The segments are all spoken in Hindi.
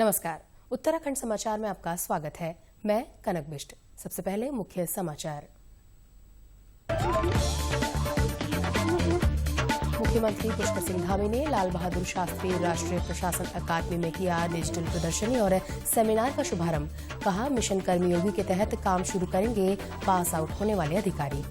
नमस्कार, उत्तराखंड समाचार में आपका स्वागत है। मैं कनक बिष्ट। सबसे पहले मुख्य समाचार। मुख्यमंत्री पुष्कर सिंह धामी ने लाल बहादुर शास्त्री राष्ट्रीय प्रशासन अकादमी में किया डिजिटल प्रदर्शनी और सेमिनार का शुभारंभ। कहा, मिशन कर्मयोगी के तहत काम शुरू करेंगे पास आउट होने वाले अधिकारी।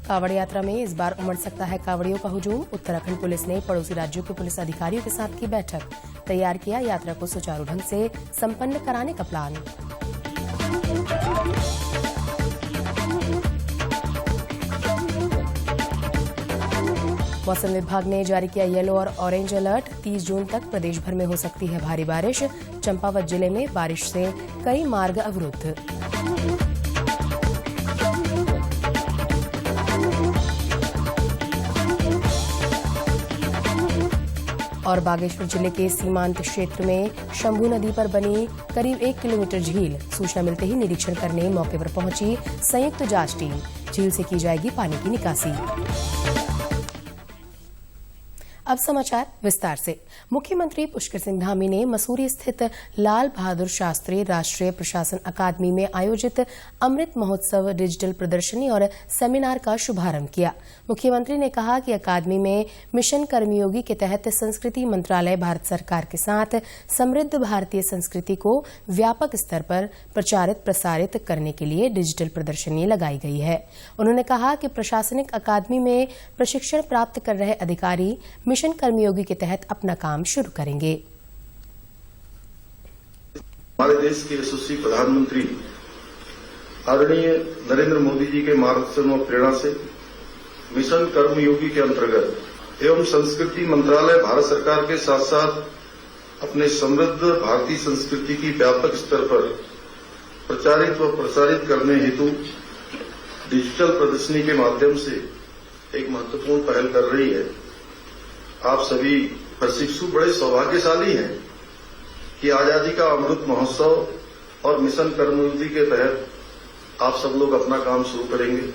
कांवड़ यात्रा में इस बार उमड़ सकता है कांवड़ियों का हुजूम। उत्तराखंड पुलिस ने पड़ोसी राज्यों के पुलिस अधिकारियों के साथ की बैठक। तैयार किया यात्रा को सुचारू ढंग से संपन्न कराने का प्लान। मौसम विभाग ने जारी किया येलो और ऑरेंज अलर्ट। 30 जून तक प्रदेश भर में हो सकती है भारी बारिश। चंपावत जिले में बारिश से कई मार्ग अवरुद्ध। और बागेश्वर जिले के सीमांत क्षेत्र में शंभू नदी पर बनी करीब 1 किलोमीटर झील। सूचना मिलते ही निरीक्षण करने मौके पर पहुंची संयुक्त जांच टीम। झील से की जाएगी पानी की निकासी। अब समाचार विस्तार से। मुख्यमंत्री पुष्कर सिंह धामी ने मसूरी स्थित लाल बहादुर शास्त्री राष्ट्रीय प्रशासन अकादमी में आयोजित अमृत महोत्सव डिजिटल प्रदर्शनी और सेमिनार का शुभारंभ किया। मुख्यमंत्री ने कहा कि अकादमी में मिशन कर्मयोगी के तहत संस्कृति मंत्रालय भारत सरकार के साथ समृद्ध भारतीय संस्कृति को व्यापक स्तर पर प्रचारित प्रसारित करने के लिए डिजिटल प्रदर्शनी लगाई गई है। उन्होंने कहा कि प्रशासनिक अकादमी में प्रशिक्षण प्राप्त कर रहे अधिकारी मिशन कर्मयोगी के तहत अपना काम शुरू करेंगे। हमारे देश के यशस्वी प्रधानमंत्री आदरणीय नरेंद्र मोदी जी के मार्गदर्शन और प्रेरणा से मिशन कर्मयोगी के अंतर्गत एवं संस्कृति मंत्रालय भारत सरकार के साथ साथ अपने समृद्ध भारतीय संस्कृति की व्यापक स्तर पर प्रचारित व प्रसारित करने हेतु डिजिटल प्रदर्शनी के माध्यम से एक महत्वपूर्ण पहल कर रही है। आप सभी प्रशिक्षु बड़े सौभाग्यशाली हैं कि आजादी का अमृत महोत्सव और मिशन कर्मयोगी के तहत आप सब लोग अपना काम शुरू करेंगे।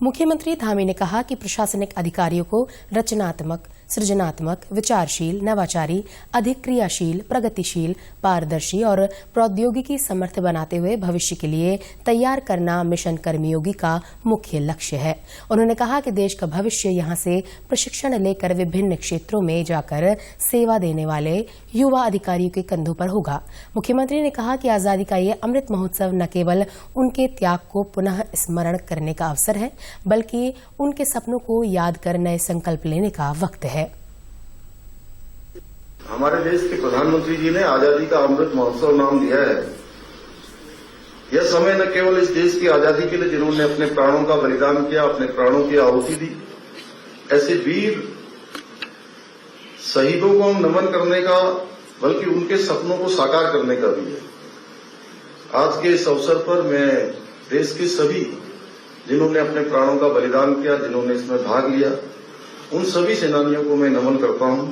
मुख्यमंत्री धामी ने कहा कि प्रशासनिक अधिकारियों को रचनात्मक, सृजनात्मक, विचारशील, नवाचारी, अधिक क्रियाशील, प्रगतिशील, पारदर्शी और प्रौद्योगिकी समर्थ बनाते हुए भविष्य के लिए तैयार करना मिशन कर्मयोगी का मुख्य लक्ष्य है। उन्होंने कहा कि देश का भविष्य यहां से प्रशिक्षण लेकर विभिन्न क्षेत्रों में जाकर सेवा देने वाले युवा अधिकारियों के कंधों पर होगा। मुख्यमंत्री ने कहा कि आजादी का ये अमृत महोत्सव न केवल उनके त्याग को पुनः स्मरण करने का अवसर है, बल्कि उनके सपनों को याद कर नए संकल्प लेने का वक्त है। हमारे देश के प्रधानमंत्री जी ने आजादी का अमृत महोत्सव नाम दिया है। यह समय न केवल इस देश की आजादी के लिए जिन्होंने अपने प्राणों का बलिदान किया, अपने प्राणों की आहुति दी, ऐसे वीर शहीदों को हम नमन करने का, बल्कि उनके सपनों को साकार करने का भी है। आज के इस अवसर पर मैं देश के सभी जिन्होंने अपने प्राणों का बलिदान किया, जिन्होंने इसमें भाग लिया, उन सभी सेनानियों को मैं नमन करता हूं।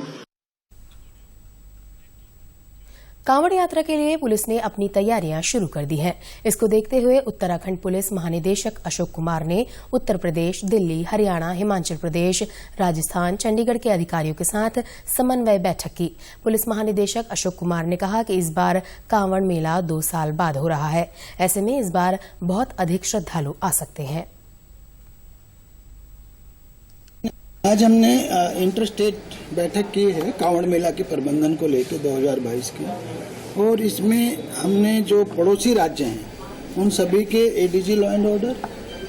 कांवड़ यात्रा के लिए पुलिस ने अपनी तैयारियां शुरू कर दी हैं। इसको देखते हुए उत्तराखंड पुलिस महानिदेशक अशोक कुमार ने उत्तर प्रदेश, दिल्ली, हरियाणा, हिमाचल प्रदेश, राजस्थान, चंडीगढ़ के अधिकारियों के साथ समन्वय बैठक की। पुलिस महानिदेशक अशोक कुमार ने कहा कि इस बार कांवड़ मेला 2 साल बाद हो रहा है। ऐसे में इस बार बहुत अधिक श्रद्धालु आ सकते हैं। आज हमने इंटर स्टेट बैठक की है कांवड़ मेला के प्रबंधन को लेकर 2022 की, और इसमें हमने जो पड़ोसी राज्य हैं उन सभी के एडीजी लॉ एंड ऑर्डर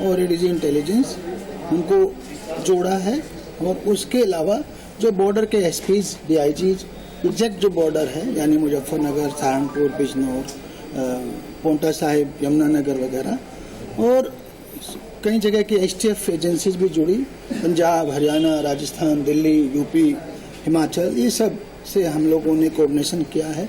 और एडीजी इंटेलिजेंस उनको जोड़ा है, और उसके अलावा जो बॉर्डर के एसपीज, डीआईजीज, एग्जैक्ट जो बॉर्डर है यानी मुजफ्फरनगर, सहारनपुर, बिजनौर, पोंटा साहिब, यमुनानगर वगैरह, और कई जगह की एसटीएफ एजेंसीज भी जुड़ी, पंजाब, हरियाणा, राजस्थान, दिल्ली, यूपी, हिमाचल, ये सब से हम लोगों ने कोऑर्डिनेशन किया है।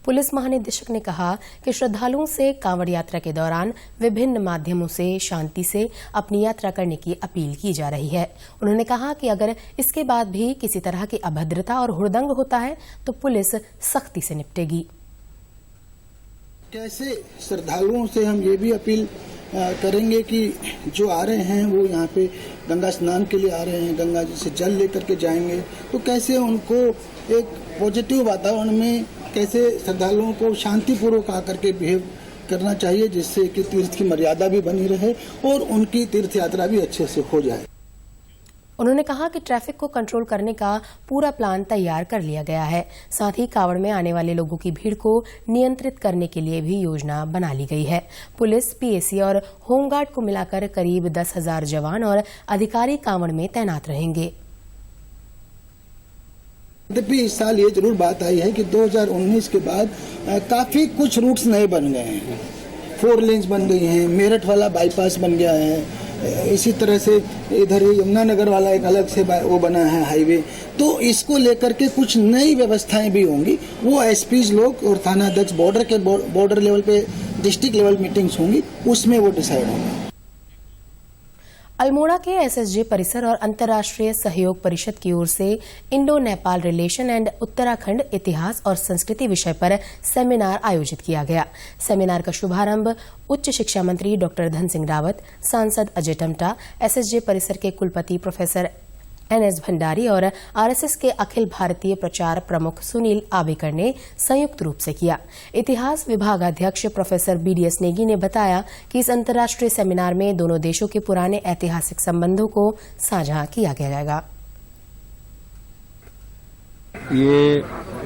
पुलिस महानिदेशक ने कहा कि श्रद्धालुओं से कांवड़ यात्रा के दौरान विभिन्न माध्यमों से शांति से अपनी यात्रा करने की अपील की जा रही है। उन्होंने कहा कि अगर इसके बाद भी किसी तरह की अभद्रता और हुड़दंग होता है तो पुलिस सख्ती से निपटेगी। कैसे श्रद्धालुओं से हम ये भी अपील करेंगे कि जो आ रहे हैं वो यहाँ पे गंगा स्नान के लिए आ रहे हैं, गंगा जी से जल लेकर के जाएंगे, तो कैसे उनको एक पॉजिटिव वातावरण में कैसे श्रद्धालुओं को शांतिपूर्वक आकर के बिहेव करना चाहिए, जिससे कि तीर्थ की मर्यादा भी बनी रहे और उनकी तीर्थ यात्रा भी अच्छे से हो जाए। उन्होंने कहा कि ट्रैफिक को कंट्रोल करने का पूरा प्लान तैयार कर लिया गया है। साथ ही कांवड़ में आने वाले लोगों की भीड़ को नियंत्रित करने के लिए भी योजना बना ली गई है। पुलिस, पीएसी और होमगार्ड को मिलाकर करीब 10,000 जवान और अधिकारी कांवड़ में तैनात रहेंगे। यद्यपि इस साल ये जरूर बात आई है कि 2019 के बाद काफी कुछ रूट्स नए बन गए हैं। 4 लेन्स बन गई हैं, मेरठ वाला बाईपास बन गया है, इसी तरह से इधर यमुनानगर वाला एक अलग से वो बना है हाईवे। तो इसको लेकर के कुछ नई व्यवस्थाएं भी होंगी, वो एसपीज लोग और थाना अध्यक्ष बॉर्डर लेवल पे डिस्ट्रिक्ट लेवल मीटिंग्स होंगी, उसमें वो डिसाइड होंगे। अल्मोड़ा के एसएसजे परिसर और अंतर्राष्ट्रीय सहयोग परिषद की ओर से Indo Nepal relation and Uttarakhand इतिहास और संस्कृति विषय पर सेमिनार आयोजित किया गया। सेमिनार का शुभारंभ उच्च शिक्षा मंत्री डॉक्टर धन सिंह रावत, सांसद अजय टम्टा, एसएसजे परिसर के कुलपति प्रोफेसर एनएस भंडारी और आरएसएस के अखिल भारतीय प्रचार प्रमुख सुनील आबेकर ने संयुक्त रूप से किया। इतिहास विभागाध्यक्ष प्रोफेसर बीडीएस नेगी ने बताया कि इस अंतर्राष्ट्रीय सेमिनार में दोनों देशों के पुराने ऐतिहासिक संबंधों को साझा किया जाएगा। ये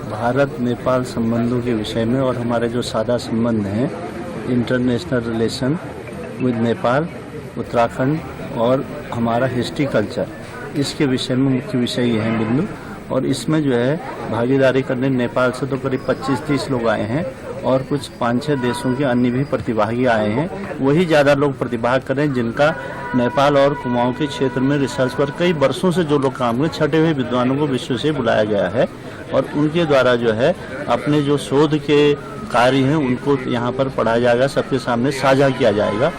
भारत नेपाल संबंधों के विषय में और हमारे जो सादा संबंध हैं, international relation with Nepal, Uttarakhand और हमारा हिस्ट्री कल्चर, इसके विषय में मुख्य विषय ये है बिंदु। और इसमें जो है भागीदारी करने नेपाल से तो करीब 25-30 लोग आए हैं और कुछ 5-6 देशों के अन्य भी प्रतिभागी आए हैं। वही ज़्यादा लोग प्रतिभाग करें जिनका नेपाल और कुमाऊं के क्षेत्र में रिसर्च पर कई वर्षों से जो लोग काम कर, छठे हुए विद्वानों को विश्व से बुलाया गया है और उनके द्वारा जो है अपने जो शोध के कार्य हैं उनको यहाँ पर पढ़ाया जाएगा, सबके सामने साझा किया जाएगा।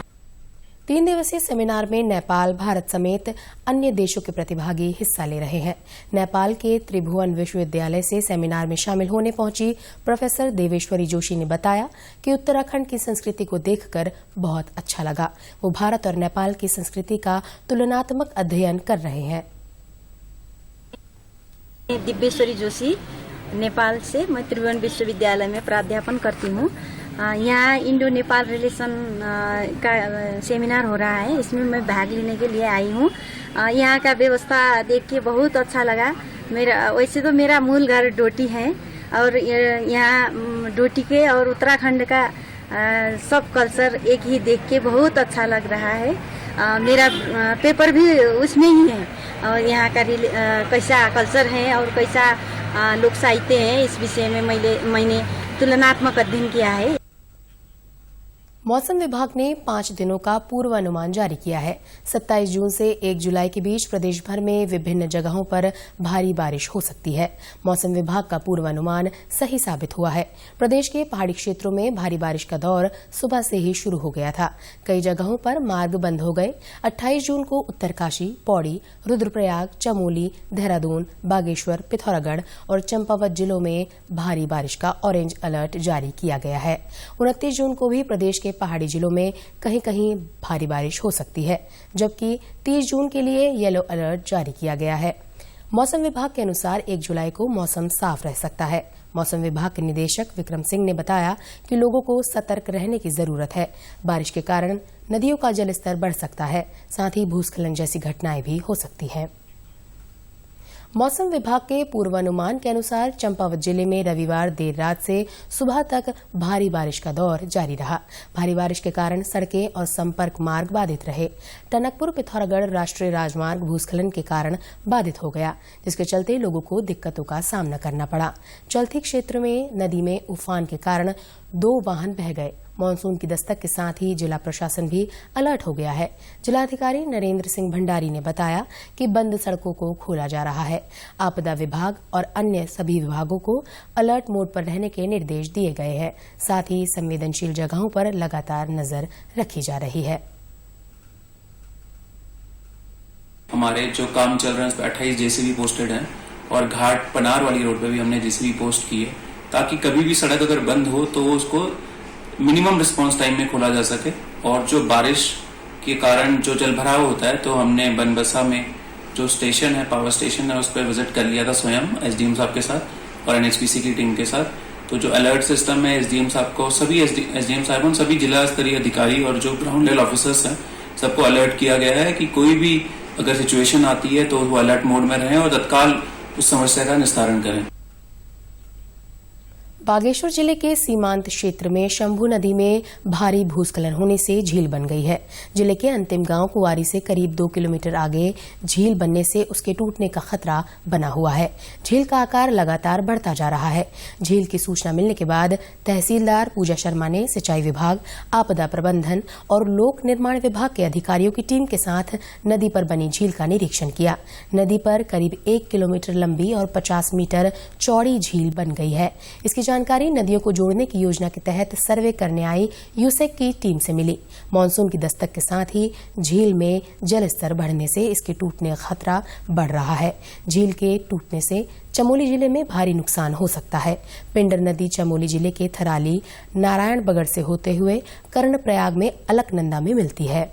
3 दिवसीय सेमिनार में नेपाल, भारत समेत अन्य देशों के प्रतिभागी हिस्सा ले रहे हैं। नेपाल के त्रिभुवन विश्वविद्यालय से सेमिनार में शामिल होने पहुंची प्रोफेसर देवेश्वरी जोशी ने बताया कि उत्तराखंड की संस्कृति को देखकर बहुत अच्छा लगा। वो भारत और नेपाल की संस्कृति का तुलनात्मक अध्ययन कर रहे हैं। दिव्येश्वरी जोशी, नेपाल से मैं त्रिभुवन विश्वविद्यालय में प्राध्यापन करती हूँ। यहाँ इंडो नेपाल रिलेशन का सेमिनार हो रहा है, इसमें मैं भाग लेने के लिए आई हूँ। यहाँ का व्यवस्था देख के बहुत अच्छा लगा। वैसे तो मेरा मूल घर डोटी है और यहाँ डोटी के और उत्तराखंड का सब कल्चर एक ही देख के बहुत अच्छा लग रहा है। मेरा पेपर भी उसमें ही है और यहाँ का कैसा कल्चर है और कैसा लोक साहित्य है, इस विषय में मैंने तुलनात्मक अध्ययन किया है। मौसम विभाग ने 5 दिनों का पूर्वानुमान जारी किया है। 27 जून से 1 जुलाई के बीच प्रदेश भर में विभिन्न जगहों पर भारी बारिश हो सकती है। मौसम विभाग का पूर्वानुमान सही साबित हुआ है। प्रदेश के पहाड़ी क्षेत्रों में भारी बारिश का दौर सुबह से ही शुरू हो गया था। कई जगहों पर मार्ग बंद हो गए। 28 जून को उत्तरकाशी, पौड़ी, रुद्रप्रयाग, चमोली, देहरादून, बागेश्वर, पिथौरागढ़ और चंपावत जिलों में भारी बारिश का ऑरेंज अलर्ट जारी किया गया है। 29 जून को भी प्रदेश के पहाड़ी जिलों में कहीं कहीं भारी बारिश हो सकती है, जबकि 30 जून के लिए येलो अलर्ट जारी किया गया है। मौसम विभाग के अनुसार 1 जुलाई को मौसम साफ रह सकता है। मौसम विभाग के निदेशक विक्रम सिंह ने बताया कि लोगों को सतर्क रहने की जरूरत है। बारिश के कारण नदियों का जलस्तर बढ़ सकता है, साथ ही भूस्खलन जैसी घटनाएं भी हो सकती हैं। मौसम विभाग के पूर्वानुमान के अनुसार चंपावत जिले में रविवार देर रात से सुबह तक भारी बारिश का दौर जारी रहा। भारी बारिश के कारण सड़कें और संपर्क मार्ग बाधित रहे। टनकपुर पिथौरागढ़ राष्ट्रीय राजमार्ग भूस्खलन के कारण बाधित हो गया, जिसके चलते लोगों को दिक्कतों का सामना करना पड़ा। चलथी क्षेत्र में नदी में उफान के कारण 2 वाहन बह गए। मानसून की दस्तक के साथ ही जिला प्रशासन भी अलर्ट हो गया है। जिलाधिकारी नरेंद्र सिंह भंडारी ने बताया कि बंद सड़कों को खोला जा रहा है। आपदा विभाग और अन्य सभी विभागों को अलर्ट मोड पर रहने के निर्देश दिए गए हैं। साथ ही संवेदनशील जगहों पर लगातार नजर रखी जा रही है। हमारे जो काम चल रहे हैं उस पर 28 जेसीबी पोस्टेड हैं और घाट पनार वाली रोड पे भी हमने जेसीबी पोस्ट की है, ताकि कभी भी सड़क अगर बंद हो तो वो उसको मिनिमम रिस्पांस टाइम में खोला जा सके। और जो बारिश के कारण जो जल भराव होता है, तो हमने बनबसा में जो स्टेशन है, पावर स्टेशन है, उस पर विजिट कर लिया था स्वयं एसडीएम साहब के साथ और एनएचपीसी की टीम के साथ। तो जो अलर्ट सिस्टम है, एसडीएम साहब को, सभी एसडीएम साहब, सभी जिला स्तरीय अधिकारी और जो ग्राउंड लेवल ऑफिसर्स हैं, सबको अलर्ट किया गया है कि कोई भी अगर सिचुएशन आती है तो वो अलर्ट मोड में रहें और तत्काल उस समस्या का निस्तारण करें। बागेश्वर जिले के सीमांत क्षेत्र में शंभू नदी में भारी भूस्खलन होने से झील बन गई है। जिले के अंतिम गांव कुंवारी से करीब 2 किलोमीटर आगे झील बनने से उसके टूटने का खतरा बना हुआ है। झील का आकार लगातार बढ़ता जा रहा है। झील की सूचना मिलने के बाद तहसीलदार पूजा शर्मा ने सिंचाई विभाग, आपदा प्रबंधन और लोक निर्माण विभाग के अधिकारियों की टीम के साथ नदी पर बनी झील का निरीक्षण किया। नदी पर करीब 1 किलोमीटर लंबी और 50 मीटर चौड़ी झील बन गई है। इसकी जानकारी नदियों को जोड़ने की योजना के तहत सर्वे करने आई यूसेक की टीम से मिली। मानसून की दस्तक के साथ ही झील में जल स्तर बढ़ने से इसके टूटने का खतरा बढ़ रहा है। झील के टूटने से चमोली जिले में भारी नुकसान हो सकता है। पिंडर नदी चमोली जिले के थराली, नारायणबगड़ से होते हुए कर्णप्रयाग में अलकनंदा में मिलती है।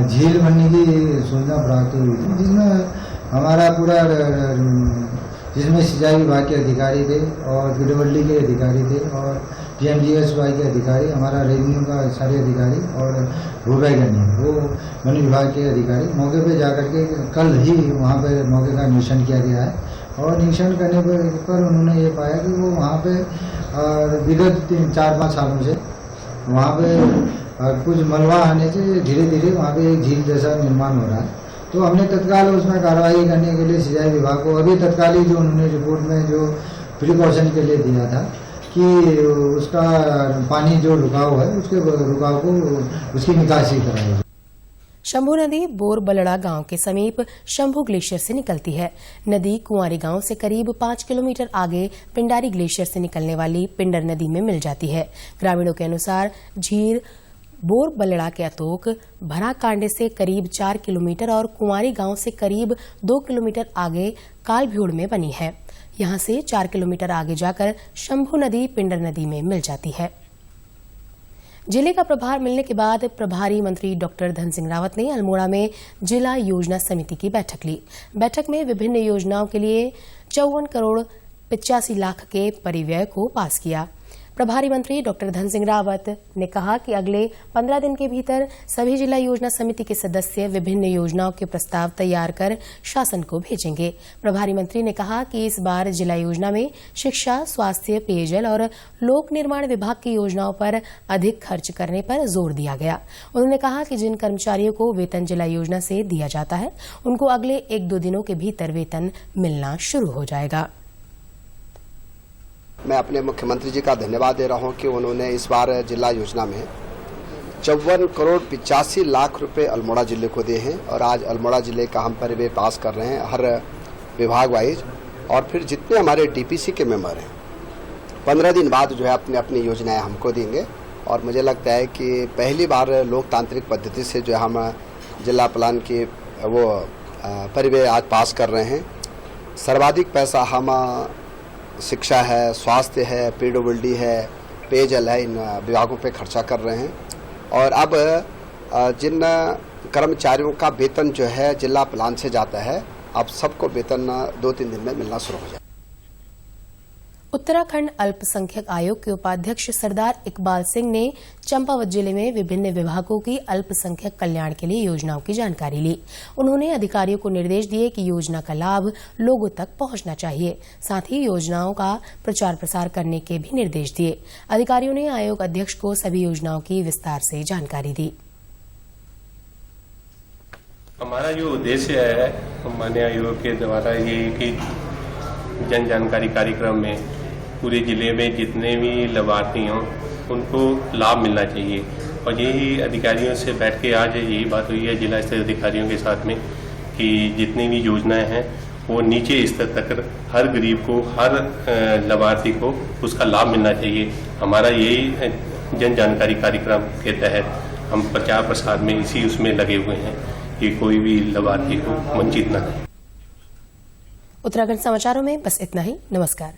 झील बनने की सूचना प्राप्त हुई थी, जिसमें हमारा पूरा जिसमें सिंचाई विभाग के अधिकारी थे और पीडब्ल्यूडी के अधिकारी थे और पीएमजीएसवाई के अधिकारी, हमारा रेवेन्यू का सारे अधिकारी और भूवैज्ञानिक, वो वन विभाग के अधिकारी मौके पे जाकर के कल ही वहाँ पे मौके का निरीक्षण किया गया है। और निरीक्षण करने पर उन्होंने ये पाया कि वो वहाँ पे विगत 4-5 सालों से वहाँ पे कुछ मलबा आने से धीरे धीरे वहाँ पे एक झील जैसा निर्माण हो रहा है। तो हमने तत्काल उसमें कार्रवाई करने के लिए सिंचाई विभाग को अभी तत्काल ही जो उन्होंने रिपोर्ट में जो प्रिकॉशन के लिए दिया था कि उसका पानी जो रुकाव है उसके रुकाव को उसकी निकासी कराई। शंभू नदी बोरबलड़ा गांव के समीप शंभू ग्लेशियर से निकलती है। नदी कुंवारी गांव से करीब 5 किलोमीटर आगे पिंडारी ग्लेशियर से निकलने वाली पिंडर नदी में मिल जाती है। ग्रामीणों के अनुसार झील बोरबलड़ा के अतोक भरा कांडे से करीब 4 किलोमीटर और कुंवारी गांव से करीब 2 किलोमीटर आगे कालभ्योड़ में बनी है। यहां से 4 किलोमीटर आगे जाकर शंभू नदी पिंडर नदी में मिल जाती है। जिले का प्रभार मिलने के बाद प्रभारी मंत्री डॉक्टर धन सिंह रावत ने अल्मोड़ा में जिला योजना समिति की बैठक ली। बैठक में विभिन्न योजनाओं के लिए 54 करोड़ 85 लाख के परिव्यय को पास किया। प्रभारी मंत्री डॉक्टर धन सिंह रावत ने कहा कि अगले 15 दिन के भीतर सभी जिला योजना समिति के सदस्य विभिन्न योजनाओं के प्रस्ताव तैयार कर शासन को भेजेंगे। प्रभारी मंत्री ने कहा कि इस बार जिला योजना में शिक्षा, स्वास्थ्य, पेयजल और लोक निर्माण विभाग की योजनाओं पर अधिक खर्च करने पर जोर दिया गया। उन्होंने कहा कि जिन कर्मचारियों को वेतन जिला योजना से दिया जाता है, उनको अगले 1-2 दिनों के भीतर वेतन मिलना शुरू हो जाएगा। मैं अपने मुख्यमंत्री जी का धन्यवाद दे रहा हूं कि उन्होंने इस बार जिला योजना में 54 करोड़ 85 लाख रुपए अल्मोड़ा जिले को दिए हैं। और आज अल्मोड़ा जिले का हम परिव्यय पास कर रहे हैं हर विभाग वाइज। और फिर जितने हमारे डीपीसी के मेंबर हैं 15 दिन बाद जो है अपनी अपनी योजनाएं हमको देंगे। और मुझे लगता है कि पहली बार लोकतांत्रिक पद्धति से जो हम जिला प्लान की वो परिव्यय आज पास कर रहे हैं। सर्वाधिक पैसा हम शिक्षा है, स्वास्थ्य है, पीडब्ल्यूडी है, पेयजल है, इन विभागों पे खर्चा कर रहे हैं। और अब जिन कर्मचारियों का वेतन जो है जिला प्लान से जाता है, अब सबको वेतन 2-3 दिन में मिलना शुरू हो जाए। उत्तराखंड अल्पसंख्यक आयोग के उपाध्यक्ष सरदार इकबाल सिंह ने चंपावत जिले में विभिन्न विभागों की अल्पसंख्यक कल्याण के लिए योजनाओं की जानकारी ली। उन्होंने अधिकारियों को निर्देश दिए कि योजना का लाभ लोगों तक पहुंचना चाहिए। साथ ही योजनाओं का प्रचार प्रसार करने के भी निर्देश दिए। अधिकारियों ने आयोग अध्यक्ष को सभी योजनाओं की विस्तार से जानकारी दी। हमारा जो उद्देश्य है माननीय आयोग के द्वारा ये कि जन जानकारी कार्यक्रम में पूरे जिले में जितने भी लाभार्थी हों उनको लाभ मिलना चाहिए। और यही अधिकारियों से बैठ के आज यही बात हुई है जिला स्तर अधिकारियों के साथ में कि जितनी भी योजनाएं हैं वो नीचे स्तर तक हर गरीब को, हर लाभार्थी को उसका लाभ मिलना चाहिए। हमारा यही जन जानकारी कार्यक्रम के तहत हम प्रचार प्रसार में इसी उसमें लगे हुए हैं कि कोई भी लाभार्थी को वंचित न रहे। उत्तराखंड समाचारों में बस इतना ही। नमस्कार।